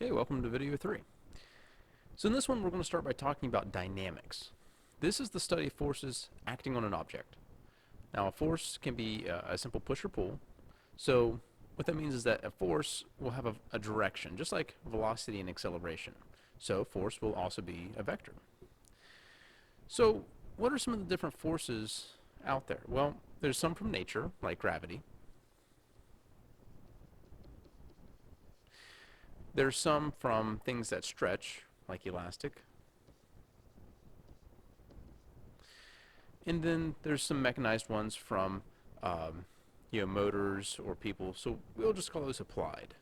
Okay, welcome to video 3. So in this one we're going to start by talking about dynamics. This is the study of forces acting on an object. Now a force can be a simple push or pull. So what that means is that a force will have a direction, just like velocity and acceleration. So force will also be a vector. So what are some of the different forces out there? Well, there's some from nature, like gravity. There's some from things that stretch, like elastic. And then there's some mechanized ones from motors or people. So we'll just call those applied.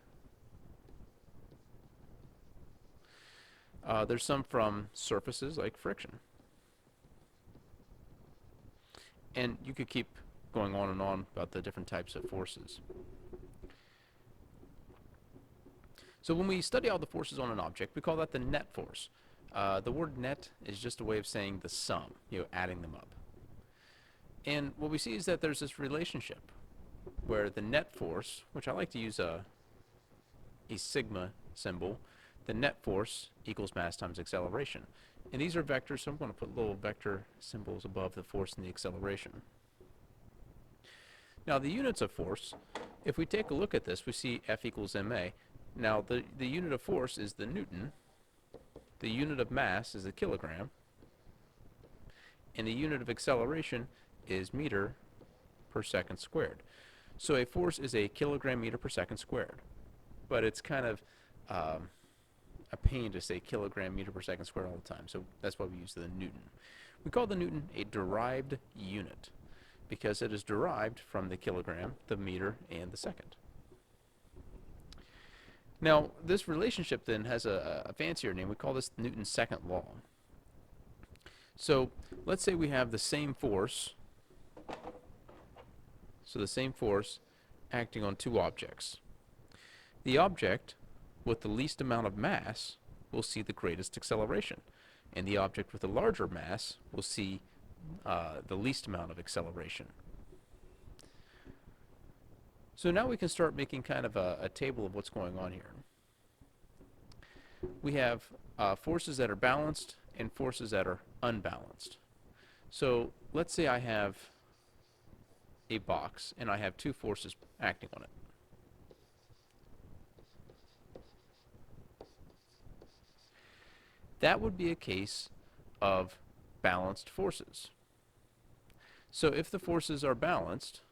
There's some from surfaces, like friction. And you could keep going on and on about the different types of forces. So when we study all the forces on an object, we call that the net force. The word net is just a way of saying the sum, adding them up. And what we see is that there's this relationship where the net force, which I like to use a sigma symbol, the net force equals mass times acceleration. And these are vectors, so I'm going to put little vector symbols above the force and the acceleration. Now the units of force, if we take a look at this, we see F equals ma. Now the unit of force is the Newton, the unit of mass is the kilogram, and the unit of acceleration is meter per second squared. So a force is a kilogram meter per second squared. But it's kind of a pain to say kilogram meter per second squared all the time, so that's why we use the Newton. We call the Newton a derived unit because it is derived from the kilogram, the meter, and the second. Now, this relationship then has a fancier name. We call this Newton's second law. So let's say we have the same force. So the same force acting on two objects. The object with the least amount of mass will see the greatest acceleration, and the object with the larger mass will see the least amount of acceleration. So now we can start making kind of a table of what's going on here. We have forces that are balanced and forces that are unbalanced. So let's say I have a box and I have two forces acting on it. That would be a case of balanced forces. So if the forces are balanced,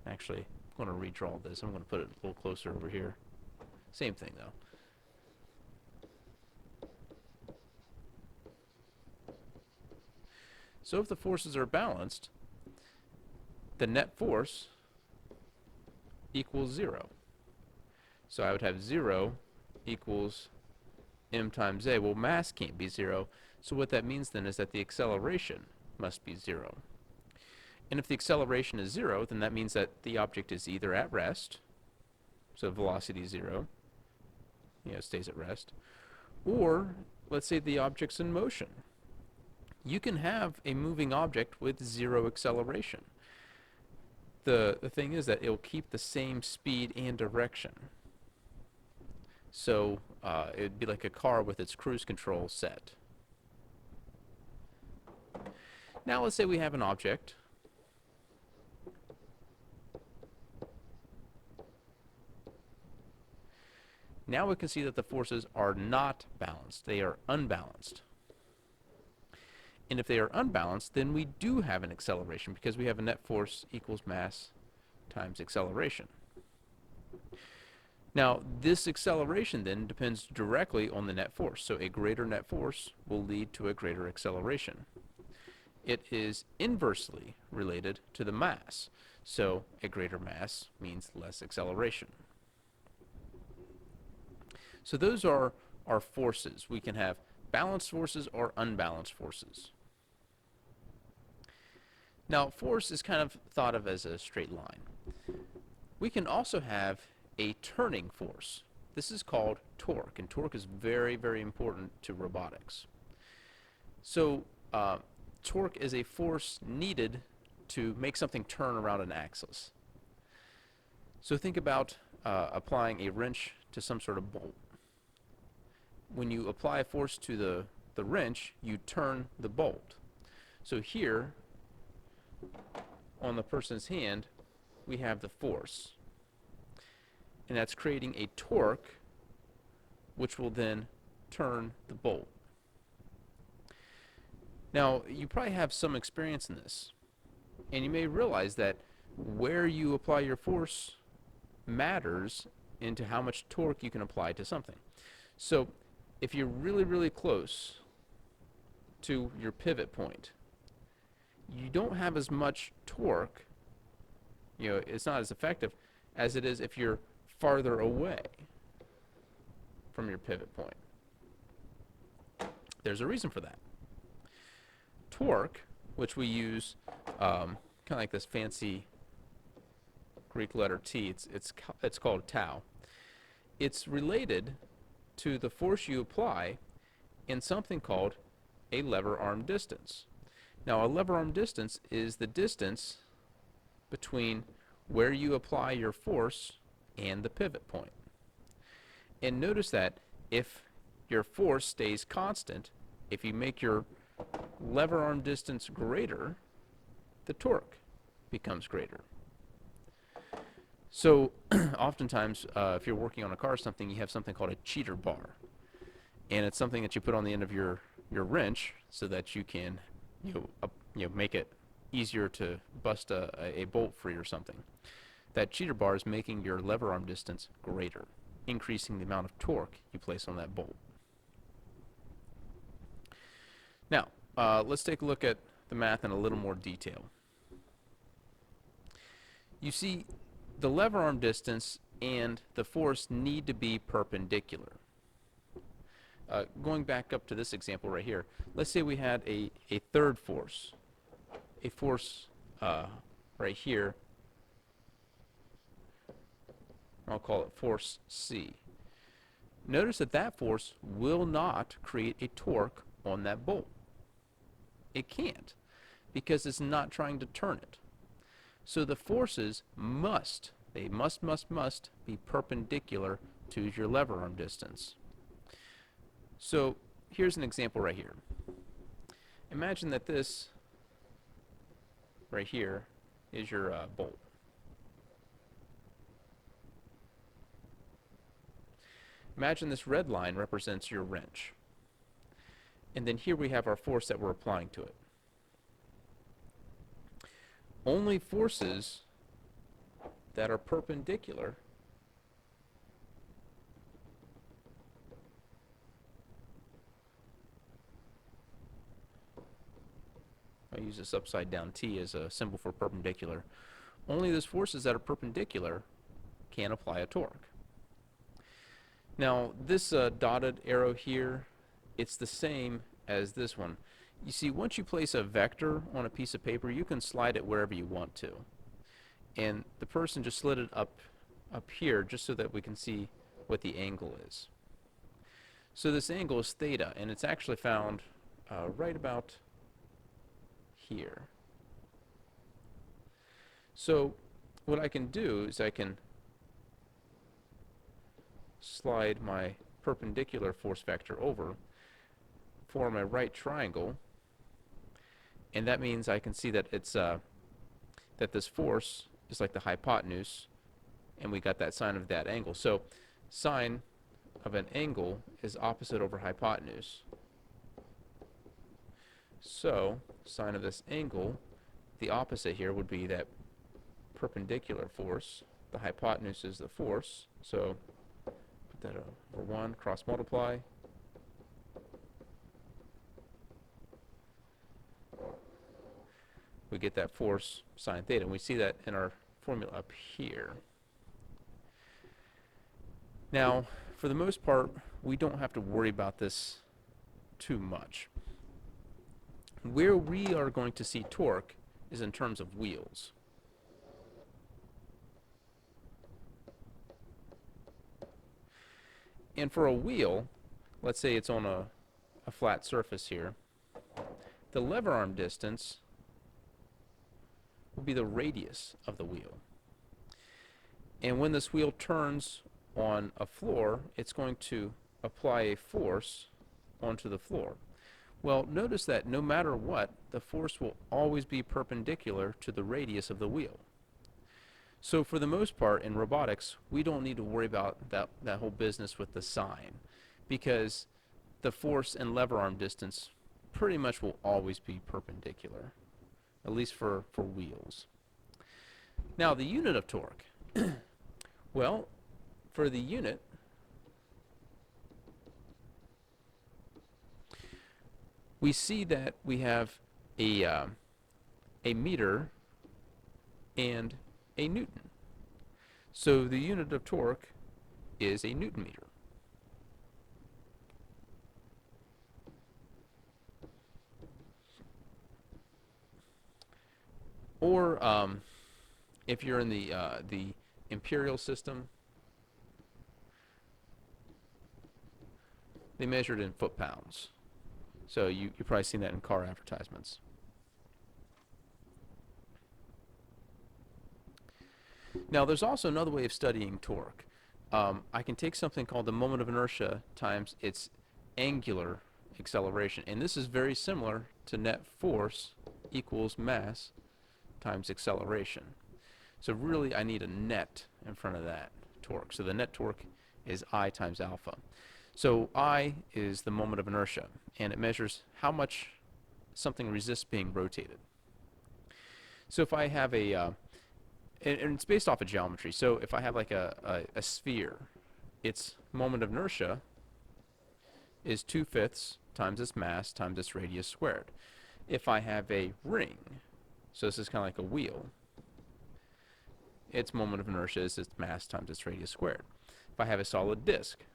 actually, I'm going to redraw this. I'm going to put it a little closer over here. Same thing, though. So if the forces are balanced, the net force equals 0. So I would have 0 equals m times a. Well, mass can't be 0, so what that means then is that the acceleration must be 0. And if the acceleration is 0, then that means that the object is either at rest, so velocity is 0, stays at rest, or let's say the object's in motion. You can have a moving object with 0 acceleration. The thing is that it'll keep the same speed and direction. So it'd be like a car with its cruise control set. Now let's say we have an object Now we can see that the forces are not balanced. They are unbalanced. And if they are unbalanced, then we do have an acceleration because we have a net force equals mass times acceleration. Now, this acceleration then depends directly on the net force. So a greater net force will lead to a greater acceleration. It is inversely related to the mass. So a greater mass means less acceleration. So those are our forces. We can have balanced forces or unbalanced forces. Now, force is kind of thought of as a straight line. We can also have a turning force. This is called torque, and torque is very, very important to robotics. So torque is a force needed to make something turn around an axis. So think about applying a wrench to some sort of bolt. When you apply force to the wrench, you turn the bolt. So here, on the person's hand, we have the force. And that's creating a torque, which will then turn the bolt. Now, you probably have some experience in this, and you may realize that where you apply your force matters into how much torque you can apply to something. So, if you're really, really close to your pivot point, you don't have as much torque, it's not as effective as it is if you're farther away from your pivot point. There's a reason for that. Torque, which we use kind of like this fancy Greek letter T, it's called tau. It's related to the force you apply in something called a lever arm distance. Now, a lever arm distance is the distance between where you apply your force and the pivot point. And notice that if your force stays constant, if you make your lever arm distance greater, the torque becomes greater. So oftentimes, if you're working on a car or something, you have something called a cheater bar. And it's something that you put on the end of your wrench so that you can make it easier to bust a bolt free or something. That cheater bar is making your lever arm distance greater, increasing the amount of torque you place on that bolt. Now, let's take a look at the math in a little more detail. You see, the lever arm distance and the force need to be perpendicular. Going back up to this example right here, let's say we had a third force, a force right here. I'll call it force C. Notice that that force will not create a torque on that bolt. It can't, because it's not trying to turn it. So the forces must be perpendicular to your lever arm distance. So here's an example right here. Imagine that this right here is your bolt. Imagine this red line represents your wrench. And then here we have our force that we're applying to it. Only forces that are perpendicular I use this upside down T as a symbol for perpendicular. Only those forces that are perpendicular can apply a torque. Now, this dotted arrow here, it's the same as this one. You see, once you place a vector on a piece of paper, you can slide it wherever you want to. And the person just slid it up here just so that we can see what the angle is. So this angle is theta, and it's actually found right about here. So what I can do is I can slide my perpendicular force vector over, form a right triangle, and that means I can see that it's that this force is like the hypotenuse, and we got that sine of that angle. So sine of an angle is opposite over hypotenuse. So sine of this angle, the opposite here would be that perpendicular force. The hypotenuse is the force, so put that over 1, cross multiply. We get that force sine theta, and we see that in our formula up here. Now, for the most part, we don't have to worry about this too much. Where we are going to see torque is in terms of wheels. And for a wheel, let's say it's on a flat surface here, the lever arm distance will be the radius of the wheel. And when this wheel turns on a floor, it's going to apply a force onto the floor. Well, notice that no matter what, the force will always be perpendicular to the radius of the wheel. So for the most part in robotics, we don't need to worry about that whole business with the sign, because the force and lever arm distance pretty much will always be perpendicular, at least for wheels. Now the unit of torque. Well, for the unit, we see that we have a meter and a newton. So the unit of torque is a newton meter. Or if you're in the imperial system, they measured in foot-pounds. So you've probably seen that in car advertisements. Now there's also another way of studying torque. I can take something called the moment of inertia times its angular acceleration. And this is very similar to net force equals mass times acceleration. So really I need a net in front of that torque. So the net torque is I times alpha. So I is the moment of inertia, and it measures how much something resists being rotated. So if I have and it's based off of geometry. So if I have like a sphere, its moment of inertia is 2/5 times its mass times its radius squared. If I have a ring, so this is kind of like a wheel, its moment of inertia is its mass times its radius squared. If I have a solid disk,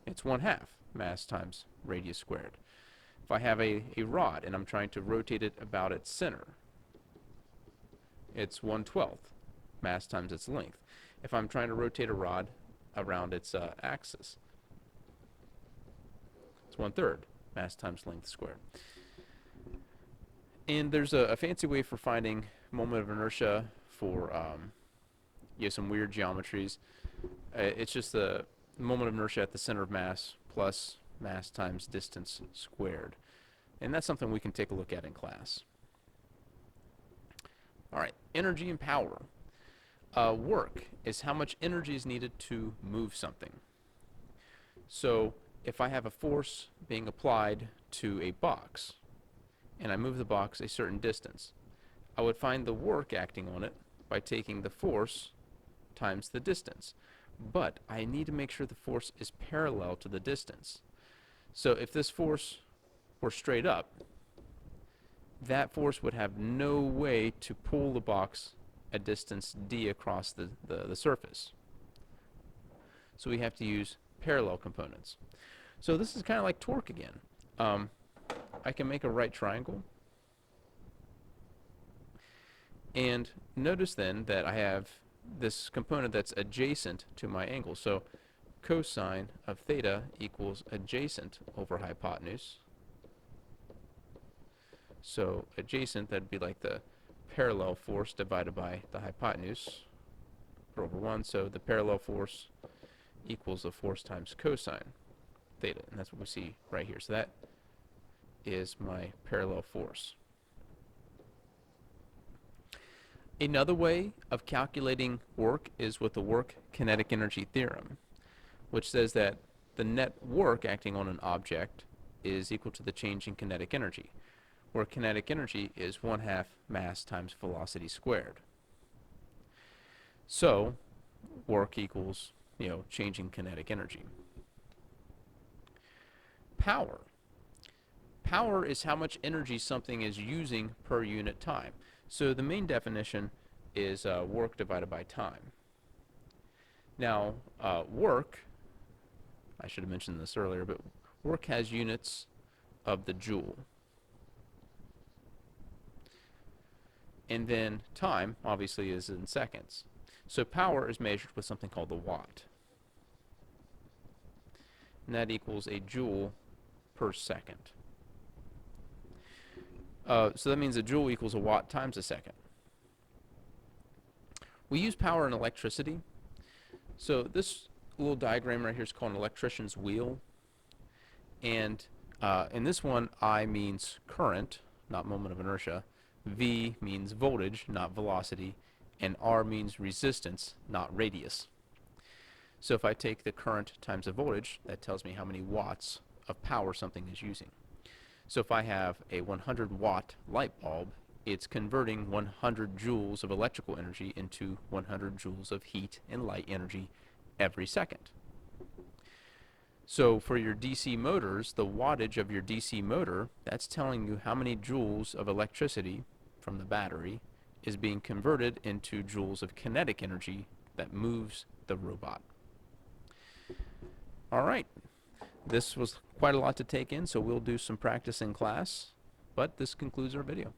it's 1/2 mass times radius squared. If I have a rod and I'm trying to rotate it about its center, it's 1/12 mass times its length. If I'm trying to rotate a rod around its axis, it's 1/3 mass times length squared. And there's a fancy way for finding moment of inertia for some weird geometries. It's just the moment of inertia at the center of mass plus mass times distance squared. And that's something we can take a look at in class. All right, energy and power. Work is how much energy is needed to move something. So if I have a force being applied to a box, and I move the box a certain distance, I would find the work acting on it by taking the force times the distance. But I need to make sure the force is parallel to the distance. So if this force were straight up, that force would have no way to pull the box a distance d across the surface. So we have to use parallel components. So this is kind of like torque again. I can make a right triangle. And notice then that I have this component that's adjacent to my angle. So cosine of theta equals adjacent over hypotenuse. So adjacent, that'd be like the parallel force divided by the hypotenuse over 1. So the parallel force equals the force times cosine theta. And that's what we see right here. So that is my parallel force. Another way of calculating work is with the work kinetic energy theorem, which says that the net work acting on an object is equal to the change in kinetic energy, where kinetic energy is 1/2 mass times velocity squared. So work equals, change in kinetic energy. Power. Power is how much energy something is using per unit time. So the main definition is work divided by time. Now, work, I should have mentioned this earlier, but work has units of the joule. And then time, obviously, is in seconds. So power is measured with something called the watt. And that equals a joule per second. So that means a joule equals a watt times a second. We use power and electricity. So this little diagram right here is called an electrician's wheel. And in this one, I means current, not moment of inertia. V means voltage, not velocity. And R means resistance, not radius. So if I take the current times the voltage, that tells me how many watts of power something is using. So if I have a 100 watt light bulb, it's converting 100 joules of electrical energy into 100 joules of heat and light energy every second. So for your DC motors, the wattage of your DC motor, that's telling you how many joules of electricity from the battery is being converted into joules of kinetic energy that moves the robot. All right, this was quite a lot to take in, so we'll do some practice in class, but this concludes our video.